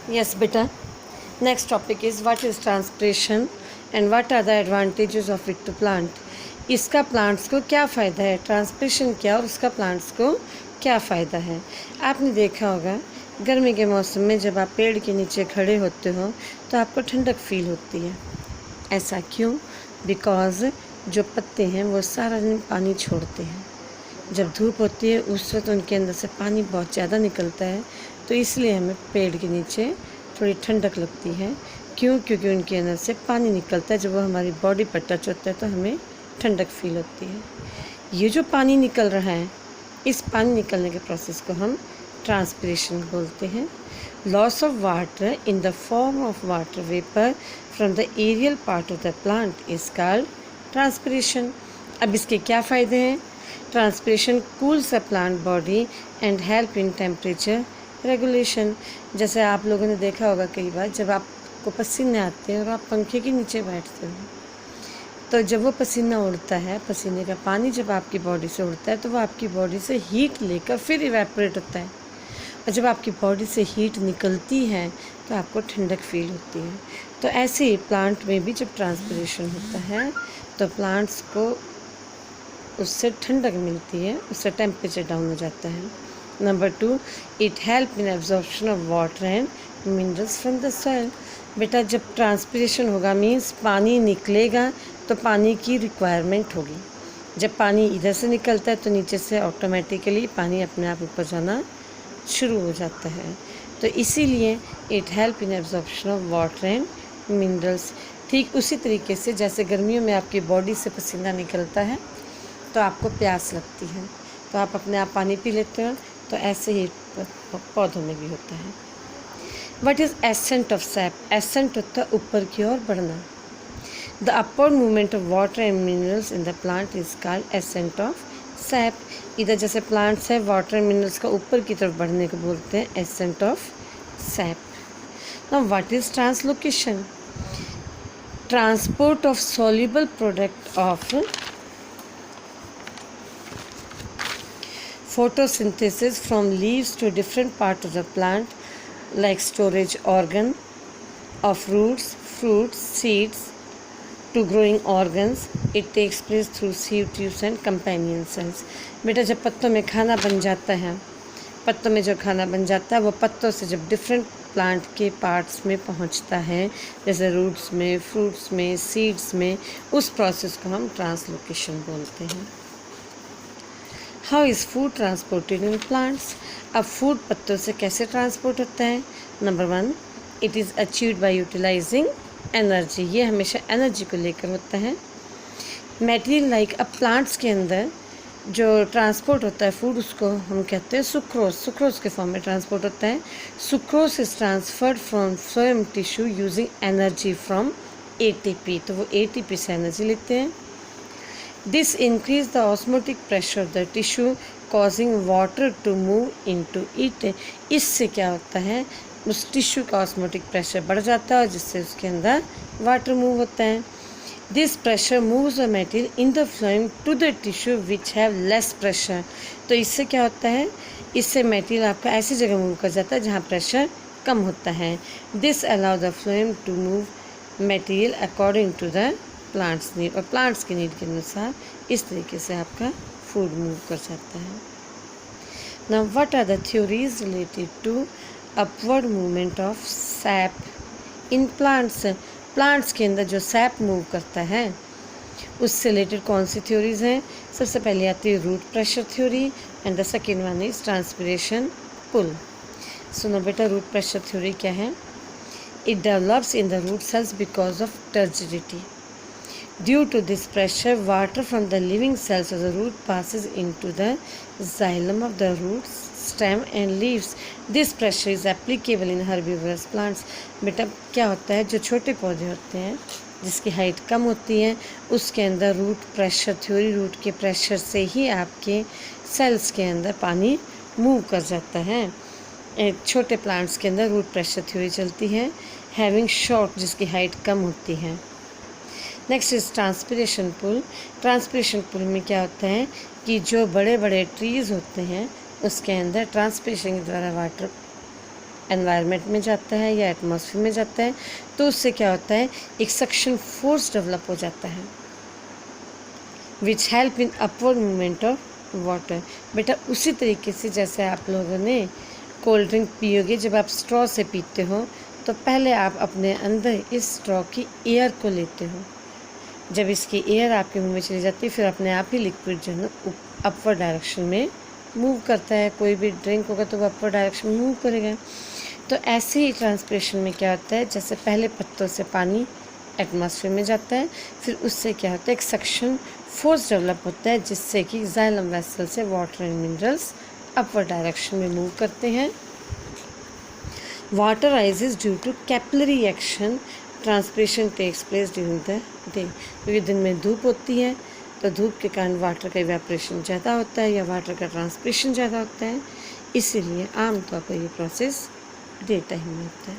Yes, beta. Next topic is what is transpiration and what are the advantages of it to plant. इसका plants को क्या फ़ायदा है, transpiration क्या और उसका प्लांट्स को क्या फ़ायदा है। आपने देखा होगा गर्मी के मौसम में जब आप पेड़ के नीचे खड़े होते हो तो आपको ठंडक फील होती है। ऐसा क्यों? बिकॉज़ जो पत्ते हैं वो सारा दिन पानी छोड़ते हैं। जब धूप होती है उस वक्त उनके अंदर से पानी बहुत ज़्यादा निकलता है, तो इसलिए हमें पेड़ के नीचे थोड़ी ठंडक लगती है। क्यों? क्योंकि उनके अंदर से पानी निकलता है, जब वो हमारी बॉडी पर टच होता है तो हमें ठंडक फील होती है। ये जो पानी निकल रहा है, इस पानी निकलने के प्रोसेस को हम ट्रांसपिरेशन बोलते हैं। Loss of water in the form of water vapour from the aerial part of the plant is called transpiration. अब इसके क्या फ़ायदे हैं? Transpiration cools a plant body and help in temperature regulation. जैसे आप लोगों ने देखा होगा कई बार जब आपको पसीने आते हैं और आप पंखे के नीचे बैठते हो, तो जब वो पसीना उड़ता है, पसीने का पानी जब आपकी बॉडी से उड़ता है तो वो आपकी बॉडी से हीट लेकर फिर इवेपोरेट होता है, और जब आपकी बॉडी से हीट निकलती है तो आपको ठंडक फील होती है। तो ऐसे ही प्लांट में भी जब ट्रांसपिरेशन होता है तो प्लांट्स को उससे ठंडक मिलती है, उससे टेम्परेचर डाउन हो जाता है। Number 2, it help in absorption of water and minerals from the soil. बेटा जब ट्रांसपिरेशन होगा मीन्स पानी निकलेगा तो पानी की रिक्वायरमेंट होगी। जब पानी इधर से निकलता है तो नीचे से ऑटोमेटिकली पानी अपने आप ऊपर जाना शुरू हो जाता है। तो इसीलिए it help in absorption of water and minerals. ठीक उसी तरीके से जैसे गर्मियों में आपकी बॉडी से पसीना निकलता है तो आपको प्यास लगती है, तो आप अपने आप पानी पी लेते हो, तो ऐसे ही पौधों में भी होता है। What is ascent of sap? Ascent होता है ऊपर की ओर बढ़ना। The upward movement of water and minerals in the plant is called ascent of sap. इधर जैसे प्लांट्स है, वाटर एंड मिनरल्स का ऊपर की तरफ बढ़ने को बोलते हैं accent of SAP. Now what is translocation? Transport of soluble product of photosynthesis from leaves to different part of the plant, like storage organ of roots, fruits, seeds to growing organs. It takes place through seed tubes and companion cells. बेटा जब पत्तों में खाना बन जाता है, पत्तों में जो खाना बन जाता है वो पत्तों से जब डिफरेंट प्लांट के पार्ट्स में पहुंचता है, जैसे रूट्स में, फ्रूट्स में, सीड्स में, उस प्रोसेस को हम ट्रांसलोकेशन बोलते हैं। How is food transported in plants? अब फूड पत्तों से कैसे ट्रांसपोर्ट होता है? Number 1, it is achieved by utilising energy. ये हमेशा एनर्जी को लेकर होता है। मटेरियल लाइक अब प्लांट्स के अंदर जो ट्रांसपोर्ट होता है फूड, उसको हम कहते हैं सुक्रोज। सुक्रोज के फॉर्म में ट्रांसपोर्ट होता है। Sucrose is transferred from phloem tissue using energy from ATP। तो वो ATP से एनर्जी लेते हैं। This increase the osmotic pressure of the tissue causing water to move into it। इससे क्या होता है, उस टिश्यू का ऑस्मोटिक प्रेशर बढ़ जाता है और जिससे उसके अंदर वाटर मूव होता है। This pressure moves the material in the phloem to the tissue which have less pressure. तो इससे क्या होता है, इससे मटेरियल आपका ऐसी जगह मूव कर जाता है जहाँ प्रेशर कम होता है। This allow the phloem to move material according to the plants need, और प्लांट्स की नीड के अनुसार इस तरीके से आपका फूड मूव कर जाता है। Now what are the theories related to upward movement of sap in plants? Plants के अंदर जो सैप मूव करता है उससे रिलेटेड कौन सी थ्योरीज हैं? सबसे पहले आती है root pressure theory and the second one is transpiration pull. सुनो बेटा, रूट प्रेशर थ्योरी क्या है? It develops in the root cells because of turgidity. Due to this pressure, water from the living cells of the root passes into the xylem of the roots, stem and leaves. This pressure is applicable in herbivorous plants. बेटा क्या होता है, जो छोटे पौधे होते हैं जिसकी हाइट कम होती है, उसके अंदर रूट प्रेशर थ्योरी, रूट के प्रेशर से ही आपके सेल्स के अंदर पानी मूव कर जाता है। छोटे प्लांट्स के अंदर रूट प्रेशर थ्योरी चलती है। हैविंग शॉर्ट, जिसकी हाइट कम होती है। Next is transpiration pull. Transpiration pull में क्या होता है कि जो बड़े बड़े ट्रीज़ होते हैं उसके अंदर ट्रांसपिरेशन के द्वारा वाटर एनवायरनमेंट में जाता है या एटमॉस्फेयर में जाता है तो उससे क्या होता है, एक सक्शन फोर्स डेवलप हो जाता है which help in upward movement of water. बेटा उसी तरीके से जैसे आप लोगों ने कोल्ड ड्रिंक पियोगे, जब आप स्ट्रॉ से पीते हो तो पहले आप अपने अंदर इस स्ट्रॉ की एयर को लेते हो, जब इसकी एयर आपके मुंह में चली जाती है फिर अपने आप ही लिक्विड जो है ना अपवर्ड डायरेक्शन में मूव करता है। कोई भी ड्रिंक होगा तो वो अपवर्ड डायरेक्शन में मूव करेगा। तो ऐसे ही ट्रांसपिरेशन में क्या होता है, जैसे पहले पत्तों से पानी एटमॉस्फेयर में जाता है, फिर उससे क्या होता है, एक सक्शन फोर्स डेवलप होता है जिससे कि जाइलम वेसल से water and minerals upward direction में मूव करते हैं। Water rises due to capillary action, transpiration takes place during the day. क्योंकि दिन में धूप होती है तो धूप के कारण वाटर का इवेपोरेशन ज़्यादा होता है या वाटर का ट्रांसपिरेशन ज़्यादा होता है, इसीलिए आमतौर पर ये प्रोसेस डे टाइम में होता है।